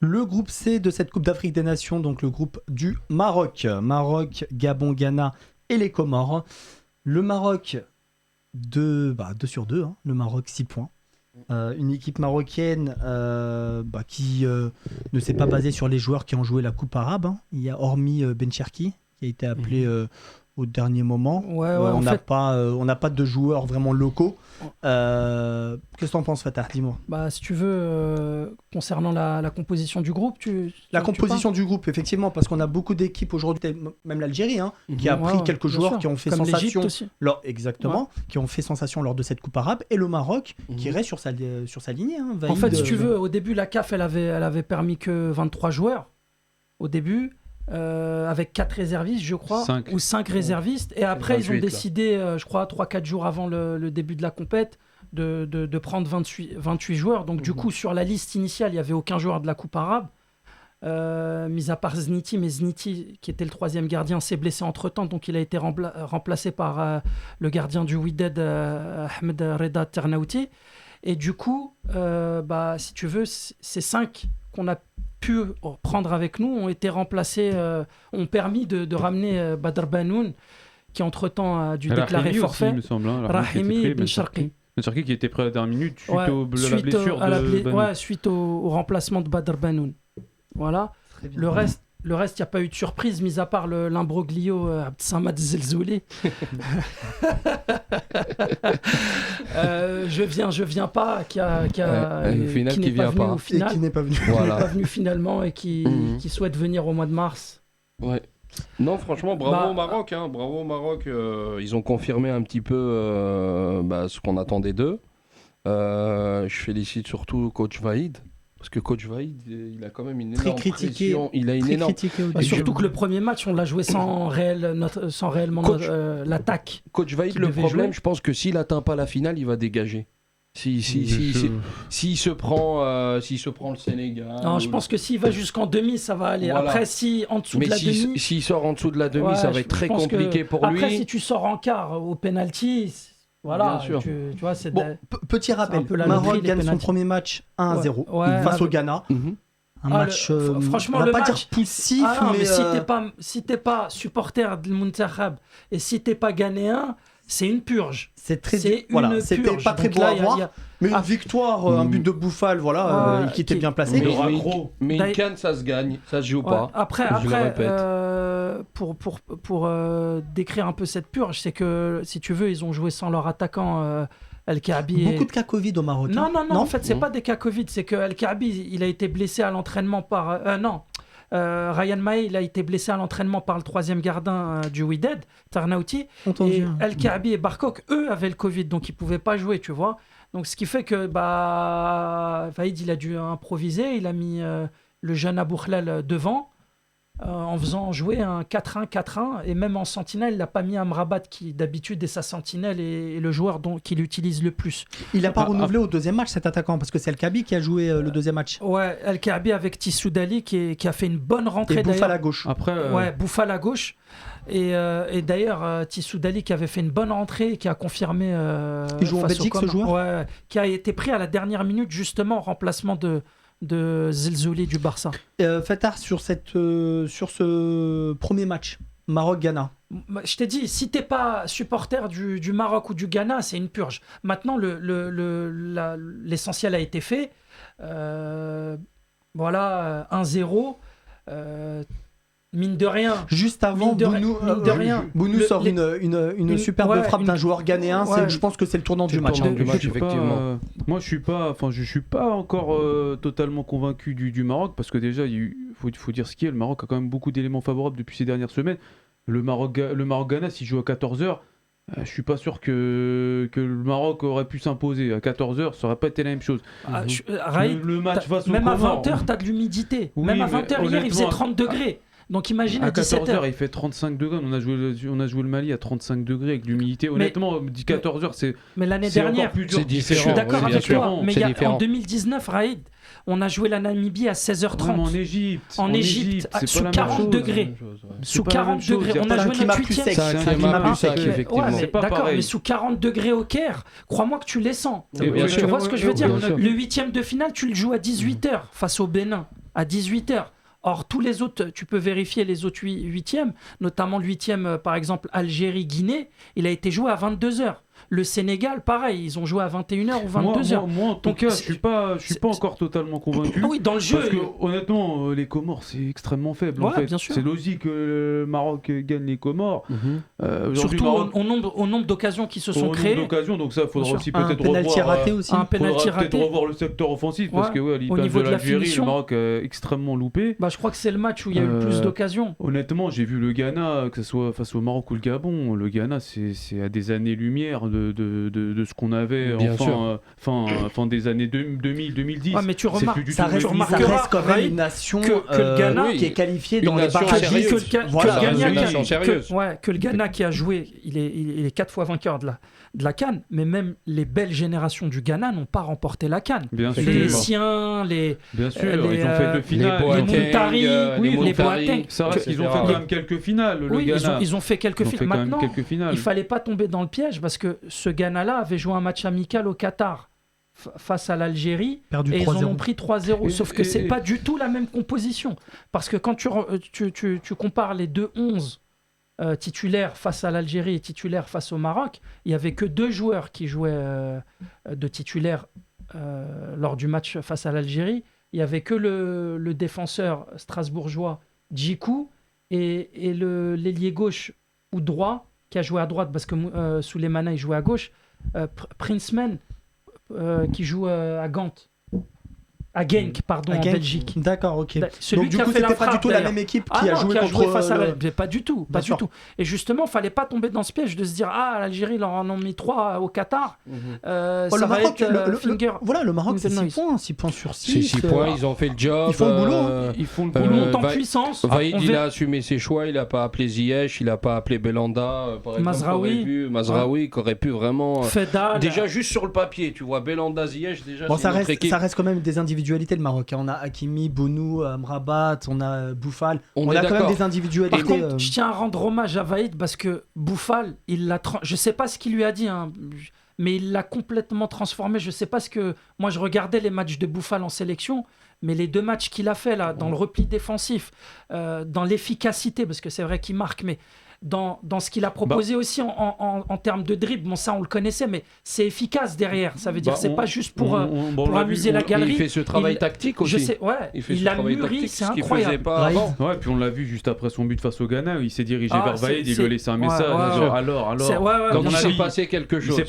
Le groupe C de cette Coupe d'Afrique des Nations, donc le groupe du Maroc. Maroc, Gabon, Ghana et les Comores. Le Maroc, 2 sur 2. Le Maroc, 6 points. Une équipe marocaine qui ne s'est pas basée sur les joueurs qui ont joué la Coupe arabe. Il y a hormis Ben Cherki, qui a été appelé au dernier moment. On n'a pas de joueurs vraiment locaux. Qu'est-ce que tu en penses, Fatah? Dis-moi. Si tu veux, concernant la composition du groupe, composition du groupe, effectivement, parce qu'on a beaucoup d'équipes aujourd'hui, même l'Algérie, qui a pris quelques joueurs qui ont fait comme sensation. Exactement. Qui ont fait sensation lors de cette Coupe arabe, et le Maroc qui reste sur sa lignée. En fait, si tu veux, au début, la CAF, elle avait permis que 23 joueurs. Au début. Avec 4 réservistes, je crois, ou 5 réservistes. Et après, 28, ils ont décidé, je crois, 3-4 jours avant le début de la compète, de prendre 28 joueurs. Donc, du coup, sur la liste initiale, il n'y avait aucun joueur de la Coupe arabe, mis à part Zniti. Mais Zniti, qui était le 3e gardien, s'est blessé entre-temps. Donc, il a été remplacé par le gardien du Wydad, Ahmed Reda Ternouti. Et du coup, si tu veux, ces 5 qu'on a pu prendre avec nous ont été remplacés, ont permis de ramener Badr Banoun, qui entre-temps a dû déclarer forfait. Aussi, il me semble, Rahimi Ben Sharqi. Ben Sharqi qui était prêt à la dernière minute suite à la blessure de Banoun. Suite au remplacement de Badr Banoun. Voilà. Le reste, il n'y a pas eu de surprise, mis à part l'imbroglio Abdessamad Zelzouli. Je viens pas, qui n'est pas venu finalement et qui souhaite venir au mois de mars. Ouais. Non, franchement, bravo au Maroc. Bravo au Maroc. Ils ont confirmé un petit peu ce qu'on attendait d'eux. Je félicite surtout coach Vaïd. Parce que coach Vaïd, il a quand même une énorme pression. Il a une énorme. Surtout que le premier match, on l'a joué sans réellement l'attaque. Coach Vaïd, le problème, je pense que s'il n'atteint pas la finale, il va dégager. S'il se prend le Sénégal. Non, je pense que s'il va jusqu'en demi, ça va aller. Voilà. Après, en dessous de la demi. S'il sort en dessous de la demi, ça va être très compliqué pour lui. Après, si tu sors en quart au penalty. Voilà, tu vois, c'est petit rappel, Maroc gagne son premier match 1-0 face au Ghana. Un match, franchement, on va le pas match dire poussif, mais si t'es pas supporter de Muntakhab et si t'es pas ghanéen, c'est une purge. C'était pas très beau à voir. Mais une victoire, un but de Bouffal, qui était bien placé. Mais une canne, ça se gagne, ça se joue pas. Après, pour décrire un peu cette purge, c'est que si tu veux, ils ont joué sans leur attaquant El Kaabi. Beaucoup de cas Covid au Maroc. Non, en fait, c'est pas des cas Covid, c'est que El Kaabi, il a été blessé à l'entraînement par. Ryan Maé, il a été blessé à l'entraînement par le 3e gardien du Wydad, Ternouti. Et El Kaabi et Barkok, eux, avaient le Covid, donc ils pouvaient pas jouer, tu vois. Donc ce qui fait que Vaïd, il a dû improviser, il a mis le jeune Abou Khlal devant en faisant jouer un 4-1, 4-1, et même en sentinelle, il n'a pas mis Amrabat qui d'habitude est sa sentinelle et le joueur qu'il utilise le plus. Il n'a pas renouvelé au deuxième match cet attaquant, parce que c'est El Kaabi qui a joué le deuxième match. Ouais, El Kaabi avec Tissoudali qui a fait une bonne rentrée. Et Bouffal à gauche. Ouais, Bouffal à gauche. Et d'ailleurs, Tissoudali qui avait fait une bonne rentrée, qui a confirmé. Il joue en Belgique, ce joueur. Ouais, qui a été pris à la dernière minute, justement, en remplacement de Zelzouli du Barça. Fatah, sur ce premier match, Maroc-Ghana. Je t'ai dit, si t'es pas supporter du Maroc ou du Ghana, c'est une purge. Maintenant, l'essentiel a été fait. 1-0. Mine de rien. Juste avant, Bounou sort une superbe frappe d'un joueur ghanéen. Je pense que c'est le tournant du match. Effectivement. Moi, je suis pas encore totalement convaincu du Maroc, parce que déjà, il faut dire ce qu'il y a. Le Maroc a quand même beaucoup d'éléments favorables depuis ces dernières semaines. Le Maroc-Ghana, s'il joue à 14h, je suis pas sûr que le Maroc aurait pu s'imposer. À 14h, ça aurait pas été la même chose. Le match face au Comores. Même à 20h, t'as de l'humidité. Même à 20h, hier, il faisait 30 degrés. Donc imagine à 17h. Il fait 35 degrés. On a joué le Mali à 35 degrés avec l'humidité. Honnêtement, 14h, c'est. Mais l'année dernière, plus dur. Je suis d'accord avec toi. Mais en 2019, Raïd, on a joué la Namibie à 16h30. En Égypte, sous 40 degrés. Sous 40 degrés. On a joué notre 8e. C'est un climat plus sec, effectivement. D'accord, mais sous 40 degrés au Caire, crois-moi que tu les sens. Tu vois ce que je veux dire ? Le 8e de finale, tu le joues à 18h face au Bénin. à 18h. Or, tous les autres, tu peux vérifier les autres huitièmes, notamment le huitième, par exemple, Algérie-Guinée, il a été joué à 22h. Le Sénégal, pareil, ils ont joué à 21h ou 22h. Moi, en tout cas, je suis pas encore totalement convaincu. Oui, dans le jeu. Parce que, honnêtement, les Comores, c'est extrêmement faible. Ouais, en fait. bien sûr. C'est logique que le Maroc gagne les Comores. Surtout au nombre d'occasions qui se sont créées. Donc ça, il faudra aussi peut-être revoir le secteur offensif. Parce que, à l'image de l'Algérie, le Maroc a extrêmement loupé. Je crois que c'est le match où il y a eu le plus d'occasions. Honnêtement, j'ai vu le Ghana, que ce soit face au Maroc ou le Gabon. Le Ghana, c'est à des années-lumière de ce qu'on avait fin des années 2000-2010. Ouais, mais tu remarques, ça reste quand même une nation que le Ghana qui est qualifiée dans les barrages. Que le Ghana qui a joué, il est 4 fois vainqueur de la CAN, mais même les belles générations du Ghana n'ont pas remporté la CAN. Les siens, ils ont fait 2 finales. Les Moutari, ça reste qu'ils ont fait quand même quelques finales. Ils ont fait quelques finales. Maintenant, il fallait pas tomber dans le piège parce que ce Ghana-là avait joué un match amical au Qatar face à l'Algérie et ils en ont pris 3-0. Sauf que c'est pas du tout la même composition. Parce que quand tu compares les deux 11 titulaires face à l'Algérie et titulaires face au Maroc, il n'y avait que 2 joueurs qui jouaient de titulaires lors du match face à l'Algérie. Il n'y avait que le défenseur strasbourgeois Djikou et l'ailier gauche ou droit qui a joué à droite parce que Souleymana il jouait à gauche, Princeman qui joue à Gand. À Genk, en Belgique. D'accord, ok. Celui donc du coup, c'était pas du tout la même équipe qui a joué face à l'Algérie. Pas du tout, pas du tout. Et justement, fallait pas tomber dans ce piège de se dire l'Algérie leur en ont mis 3 au Qatar. Ça le va Maroc, être voilà, le Maroc c'est 6 points sur 6. C'est 6 points, ils ont fait le job. Ils font le boulot. Ils montent en puissance. Vaïd, il a assumé ses choix, il a pas appelé Ziyech, il a pas appelé Belhanda, par exemple. Mazraoui, qui aurait pu vraiment. Déjà juste sur le papier, tu vois, Belhanda, Ziyech, déjà. Bon, ça reste quand même des individus. Le Maroc, on a Hakimi, Bounou, Amrabat, on a Bouffal, on a quand même des individualités. Par contre, je tiens à rendre hommage à Vaïd parce que Bouffal, je sais pas ce qu'il lui a dit, mais il l'a complètement transformé. Je sais pas moi je regardais les matchs de Bouffal en sélection, mais les 2 matchs qu'il a fait là, dans le repli défensif, dans l'efficacité, parce que c'est vrai qu'il marque, mais dans ce qu'il a proposé aussi en termes de dribble. Bon, ça, on le connaissait, mais c'est efficace derrière. Ça veut dire c'est pas juste pour amuser la galerie. Il fait ce travail tactique aussi. Je sais, il a mûri, c'est incroyable. Pas avant. Ouais, puis on l'a vu juste après son but face au Ghana, il s'est dirigé vers Vaïd, il lui a laissé un message. Alors. Donc il s'est passé quelque chose.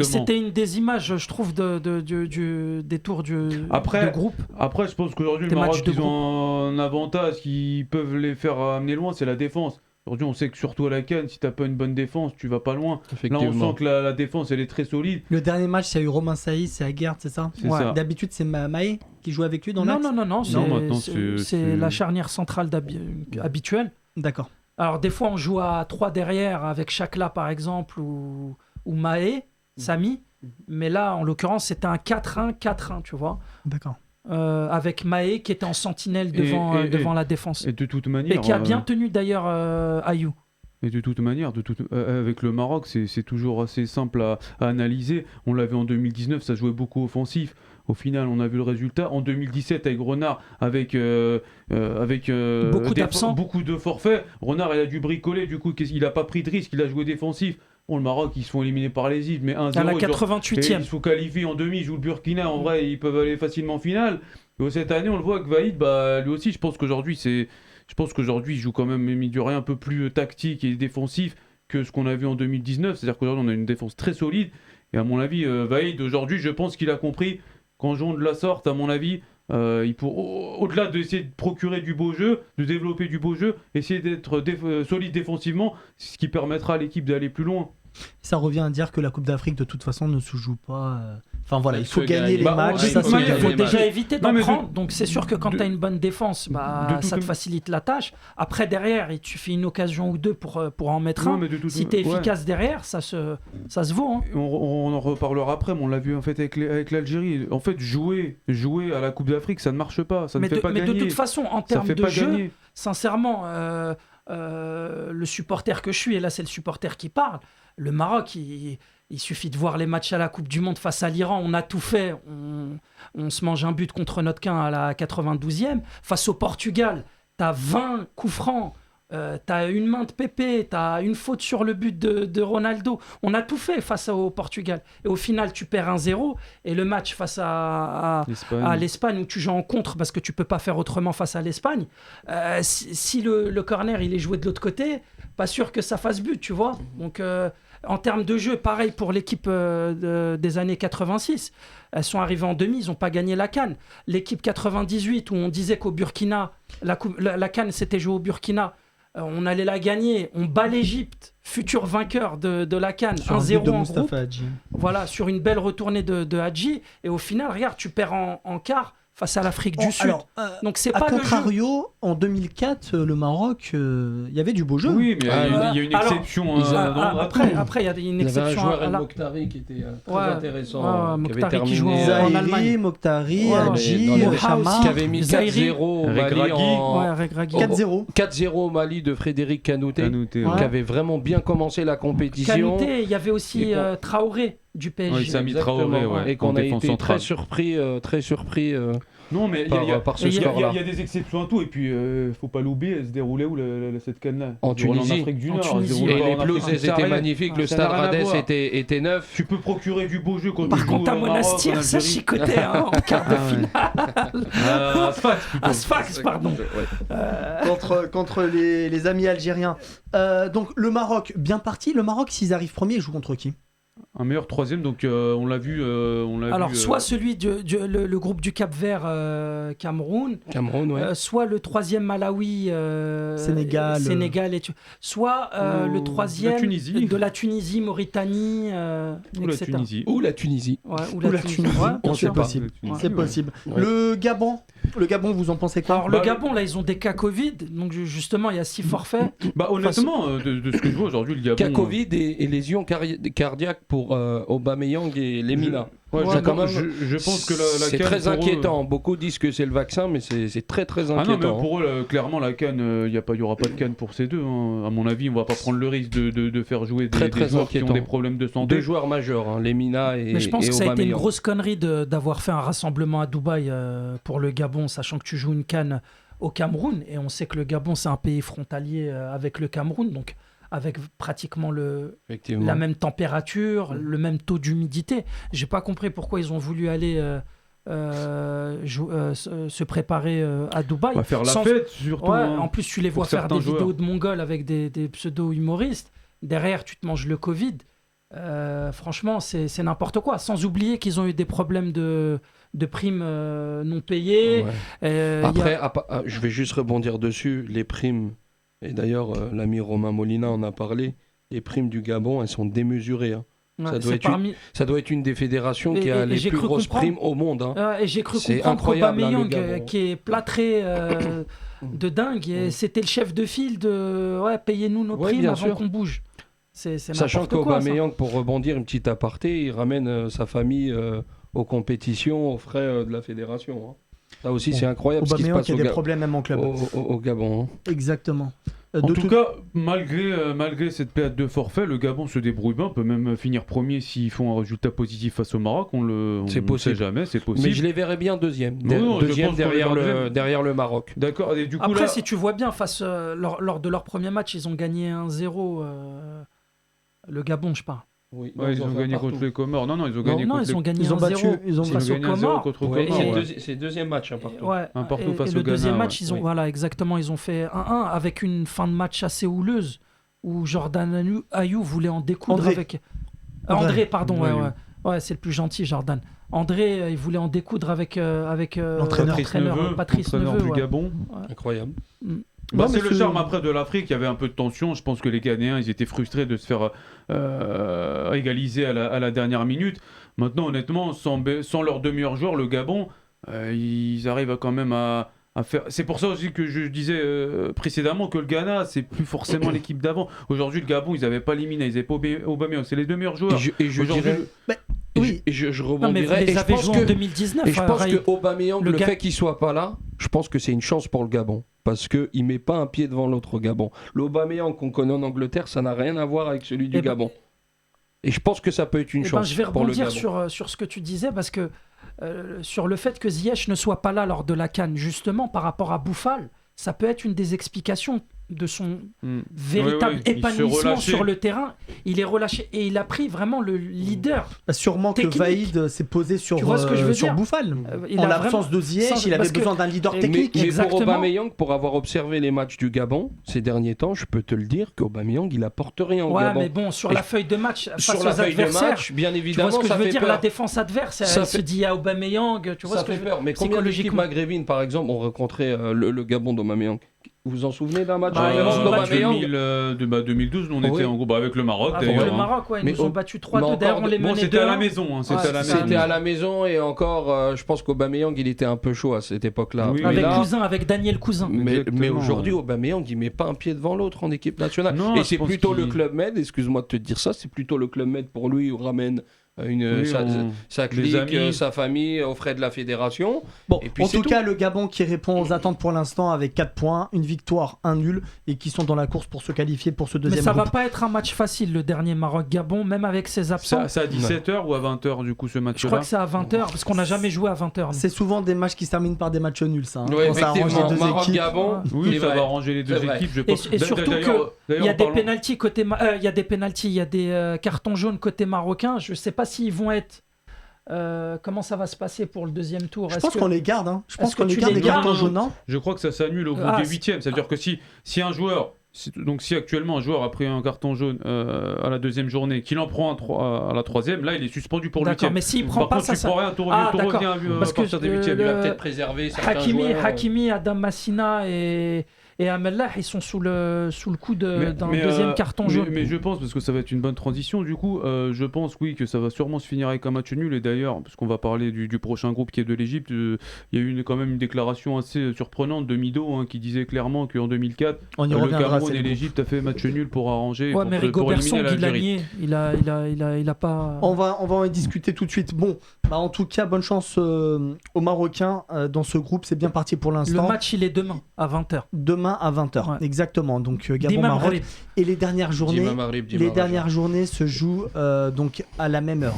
C'était une des images, je trouve, des tours de groupe. Après, je pense qu'aujourd'hui, le Maroc, ils ont un avantage qui peuvent les faire amener loin, c'est la défense. Aujourd'hui, on sait que surtout à la CAN, si t'as pas une bonne défense, tu vas pas loin. Là, on sent que la défense, elle est très solide. Le dernier match, c'est eu Romain Saïs, c'est Aguerd, c'est ça? Ça. D'habitude, c'est Maé qui joue avec lui dans l'axe. Non, c'est la charnière centrale habituelle. D'accord. Alors, des fois, on joue à 3 derrière avec Chakla, par exemple, ou Maé, Samy. Mais là, en l'occurrence, c'était un 4-1-4-1, tu vois. D'accord. Avec Maé qui était en sentinelle devant la défense. Et de toute manière. Et qui a bien tenu d'ailleurs Ayou. Et de toute manière, avec le Maroc, c'est toujours assez simple à analyser. On l'avait en 2019, ça jouait beaucoup offensif. Au final, on a vu le résultat. En 2017, avec Renard, avec beaucoup de forfaits, Renard il a dû bricoler. Du coup, il n'a pas pris de risque, il a joué défensif. Bon, le Maroc, ils se font éliminer par les îles, mais 1-0. À la 88e. Ils sont qualifiés en demi, ils jouent le Burkina. En vrai, ils peuvent aller facilement en finale. Et cette année, on le voit avec Vaïd, lui aussi, je pense qu'aujourd'hui, il joue quand même, mine de rien, un peu plus tactique et défensif que ce qu'on a vu en 2019. C'est-à-dire qu'aujourd'hui, on a une défense très solide. Et à mon avis, Vaïd, aujourd'hui, je pense qu'il a compris qu'en jouant de la sorte, à mon avis, au-delà d'essayer de procurer du beau jeu, de développer du beau jeu, essayer d'être solide défensivement, ce qui permettra à l'équipe d'aller plus loin. Ça revient à dire que la Coupe d'Afrique de toute façon ne se joue pas. Enfin voilà, il faut gagner les matchs. Il faut déjà éviter d'en prendre. Donc c'est sûr que quand tu as une bonne défense, ça te facilite la tâche. Après derrière, il te suffit une occasion ou deux pour en mettre un. Si tu es efficace derrière, ça se vaut. Hein. On en reparlera après, mais on l'a vu en fait avec l'Algérie. En fait, jouer à la Coupe d'Afrique, ça ne marche pas. Ça ne fait pas gagner. Mais de toute façon, en termes de jeu, sincèrement, le supporter que je suis, et là c'est le supporter qui parle, le Maroc, il suffit de voir les matchs à la Coupe du Monde face à l'Iran, on a tout fait, on se mange un but contre notre camp à la 92e. Face au Portugal, tu as 20 coups francs. Tu as une main de Pépé, tu as une faute sur le but de Ronaldo. On a tout fait face au Portugal. Et au final, tu perds 1-0. Et le match face à l'Espagne, où tu joues en contre parce que tu peux pas faire autrement face à l'Espagne, si le corner il est joué de l'autre côté, pas sûr que ça fasse but, tu vois. Donc, en termes de jeu, pareil pour l'équipe des années 86. Elles sont arrivées en demi, ils n'ont pas gagné la CAN. L'équipe 98, où on disait qu'au Burkina, la CAN s'était jouée au Burkina, on allait la gagner, on bat l'Égypte, futur vainqueur de la CAN, 1-0 en groupe. Hadji. Voilà, sur une belle retournée de Hadji. Et au final, regarde, tu perds en quart face à l'Afrique du Sud. Alors, donc c'est pas contrario, en 2004, le Maroc, il y avait du beau jeu. Oui, mais il y a une exception. Après, il y a une exception. Il y avait un joueur, Mokhtari, qui était très intéressant. Mokhtari qui jouait en Allemagne. Mokhtari, Hadji, Hamma. Qui avait mis 4-0 au Mali. 4-0 au Mali de Frédéric Kanouté, qui avait vraiment bien commencé la compétition. Kanouté, il y avait aussi Traoré du PSG. Oui, Sami Traoré, et qu'on a été très surpris. Non, mais par ce score-là. Il y a des exceptions à tout, et puis faut pas l'oublier, elle se déroulait où cette canne-là? En Tunisie. En Afrique du Nord. Et les pelouses étaient magnifiques, le stade Radès était neuf. Tu peux procurer du beau jeu quand Par contre, à Monastir, ça chicotait en quart de finale. Sfax, pardon. Contre les amis algériens. Donc le Maroc, bien parti. Le Maroc, s'ils arrivent premiers, ils jouent contre qui? Un meilleur troisième, donc on l'a vu. Soit celui le groupe du Cap-Vert, Cameroun, ouais. Soit le troisième Malawi, Sénégal, soit le troisième de la Tunisie, Mauritanie, etc. Ou la Tunisie. C'est possible. C'est possible. Ouais. Le Gabon, vous en pensez quoi? Alors le Gabon, là, ils ont des cas Covid, donc justement, il y a 6 forfaits. Honnêtement, de ce que je vois aujourd'hui, le Gabon. Cas Covid et lésions cardiaques pour Aubameyang et Lemina. Je pense que c'est très inquiétant. Beaucoup disent que c'est le vaccin, mais c'est très très inquiétant. Non, mais pour eux, clairement, la CAN, il n'y aura pas de CAN pour ces deux. Hein. À mon avis, on ne va pas prendre le risque de faire jouer des joueurs qui ont des problèmes de santé. 2 joueurs majeurs, Lemina et Aubameyang. Mais je pense que ça a été une grosse connerie d'avoir fait un rassemblement à Dubaï pour le Gabon, sachant que tu joues une CAN au Cameroun. Et on sait que le Gabon, c'est un pays frontalier avec le Cameroun. Donc, avec pratiquement la même température, le même taux d'humidité. J'ai pas compris pourquoi ils ont voulu aller se préparer à Dubaï. On va faire la fête, surtout. En plus, tu les vois faire des vidéos de Mongols avec des pseudo-humoristes. Derrière, tu te manges le Covid. Franchement, c'est n'importe quoi. Sans oublier qu'ils ont eu des problèmes de primes non payées. Ouais. Après, je vais juste rebondir dessus. Les primes... Et d'ailleurs, l'ami Romain Molina en a parlé, les primes du Gabon, elles sont démesurées. Hein. Ouais, ça doit être une des fédérations qui a les plus grosses primes au monde. Hein. Et j'ai cru comprendre qu'Aubameyang, qui est plâtré de dingue, et c'était le chef de file de payez-nous nos primes avant qu'on bouge. Sachant qu'Aubameyang, pour rebondir, une petite aparté, il ramène sa famille aux compétitions, aux frais de la fédération. Hein. Ça aussi, c'est incroyable ce qui se passe a des problèmes même en club. Au Gabon. Hein. Exactement. En tout cas, malgré cette période de forfait, le Gabon se débrouille bien, peut même finir premier s'ils font un résultat positif face au Maroc. On ne sait jamais, c'est possible. Mais je les verrais bien deuxième. Deuxième derrière le Maroc. D'accord. Et du coup, après, si tu vois bien, lors de leur premier match, ils ont gagné 1-0. Le Gabon, je parle. Oui, ils ont gagné contre les Comores. Non, ils ont gagné contre ils ont gagné 1-0. Ils ont gagné 1-0 contre les Comores. C'est le deuxième match, partout. Partout face au Ghana. Le deuxième match, ils ont fait 1-1 avec une fin de match assez houleuse où Jordan Ayew voulait en découdre avec... André, pardon. Ouais, c'est le plus gentil, Jordan. André, il voulait en découdre avec l'entraîneur Patrice Neveu du Gabon. Incroyable. C'est le charme après de l'Afrique, il y avait un peu de tension. Je pense que les Ghanéens, ils étaient frustrés de se faire égaliser à la dernière minute. Maintenant, honnêtement, sans leurs 2 meilleurs joueurs, le Gabon, ils arrivent quand même à faire... C'est pour ça aussi que je disais précédemment que le Ghana, c'est plus forcément l'équipe d'avant. Aujourd'hui, le Gabon, ils n'avaient pas Limina, ils n'avaient pas Aubameyang, c'est les 2 meilleurs joueurs. Je rebondirais. Et je pense que en 2019. Et je pense que Aubameyang, le fait qu'il soit pas là, je pense que c'est une chance pour le Gabon, parce que il met pas un pied devant l'autre au Gabon. L'Aubameyang qu'on connaît en Angleterre, ça n'a rien à voir avec celui du Gabon. Et je pense que ça peut être une chance. Je vais rebondir sur ce que tu disais, parce que sur le fait que Ziyech ne soit pas là lors de la CAN, justement par rapport à Boufal, ça peut être une des explications de son véritable épanouissement sur le terrain. Il est relâché et il a pris vraiment le leader. Sûrement technique. Que Vaïd s'est posé sur Boufal. En l'absence de Ziyech, il avait besoin d'un leader technique. Mais pour Aubameyang, pour avoir observé les matchs du Gabon ces derniers temps, je peux te le dire qu'Aubameyang, il apporte rien au Gabon. Mais bon, sur la feuille de match, sur la feuille de match, bien évidemment, tu vois ce que ça je veux dire, peur. la défense adverse, elle se dit à Aubameyang, tu vois ça fait peur. Mais combien d'équipes maghrébines, par exemple, ont rencontré le Gabon d'Aubameyang? Vous vous en souvenez d'un match 2012, nous on était en groupe avec le Maroc. Avec le Maroc, ils nous ont battu 3-2. D'ailleurs, on les menait 2-1. C'était à la maison. C'était à la maison et encore, je pense qu'Aubameyang, il était un peu chaud à cette époque-là. Oui, avec Daniel Cousin. Mais aujourd'hui, Aubameyang, il met pas un pied devant l'autre en équipe nationale. Non, et c'est plutôt le Club Med, excuse-moi de te dire ça, c'est plutôt le Club Med pour lui, où ramène sa clique, sa famille aux frais de la fédération. Bon, et puis en tout cas, le Gabon qui répond aux attentes pour l'instant avec 4 points, une victoire, un nul, et qui sont dans la course pour se qualifier pour ce deuxième groupe. Mais ça va pas être un match facile, le dernier Maroc-Gabon, même avec ses absents. C'est à 17h ou à 20h du coup ce match-là? Je crois que c'est à 20h, parce qu'on n'a jamais joué à 20h. C'est souvent des matchs qui se terminent par des matchs nuls, ça. Ouais, ça arrange les deux équipes. Oui, ça va arranger les deux équipes, je pense. Et surtout qu'il y a des pénaltys côté... Il y a des pénaltys, il y a des cartons jaunes côté marocain. Je sais pas s'ils vont être... comment ça va se passer pour le deuxième tour? Je pense qu'on les garde. Je pense qu'on les garde des cartons jaunes. Je crois que ça s'annule au bout des huitièmes. C'est-à-dire que si un joueur, si actuellement un joueur a pris un carton jaune à la deuxième journée, qu'il en prend à la troisième, là il est suspendu pour le huitième. Mais s'il prend pas ça, tu prends rien, tout revient à partir des huitièmes. Il va peut-être préserver certains joueurs. Hakimi, Adam Massina et Amellah, ils sont sous le coup d'un deuxième carton jaune. Mais je pense, parce que ça va être une bonne transition, du coup, je pense, oui, que ça va sûrement se finir avec un match nul. Et d'ailleurs, parce qu'on va parler du prochain groupe qui est de l'Égypte, il y a eu quand même une déclaration assez surprenante de Mido qui disait clairement qu'en 2004, le Cameroun et l'Égypte a fait match nul pour arranger, mais pour éliminer l'Algérie. Il a pas... On va en discuter tout de suite. Bon, en tout cas, bonne chance aux Marocains dans ce groupe. C'est bien parti pour l'instant. Le match, il est demain, à 20h. Demain à 20h, exactement. Donc Gabon-Maroc. Et les dernières journées, se jouent donc à la même heure.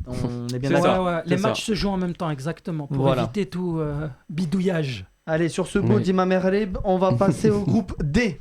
On est bien d'accord. Les matchs se jouent en même temps, exactement, pour éviter tout bidouillage. Allez, sur ce beau Dima Merleb, on va passer au groupe D.